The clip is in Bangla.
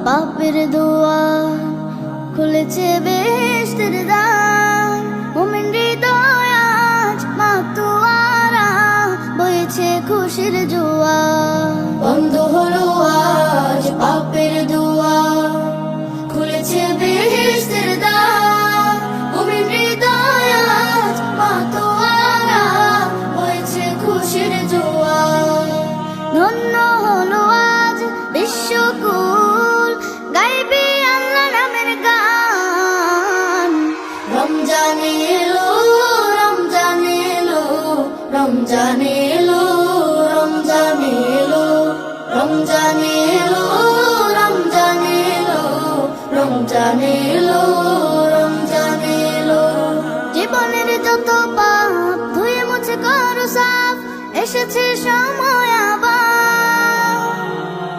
পাপের দুয়ার খুলেছে বেহেশতের দ্বার। মুমিন হৃদয় আজ মাতোয়ারা বইছে খুশির জোয়ার। বন্ধ হলো আজ পাপের দুয়ার খুলেছে বেহেশতের দ্বার। মুমিন হৃদয় আজ মাতোয়ারা বইছে খুশির জোয়ার। ধন্য হলো আজ বিশ্বকুল গাইবে আল্লাহ নামের গান। রমজান এলো রমজান এলো রমজান এলো রমজান এলো রমজান এলো রমজান এলো রমজান এলো রমজান এলো। জীবনের যত পাপ ধুয়ে মুছে করো সাফ, এসেছে সময়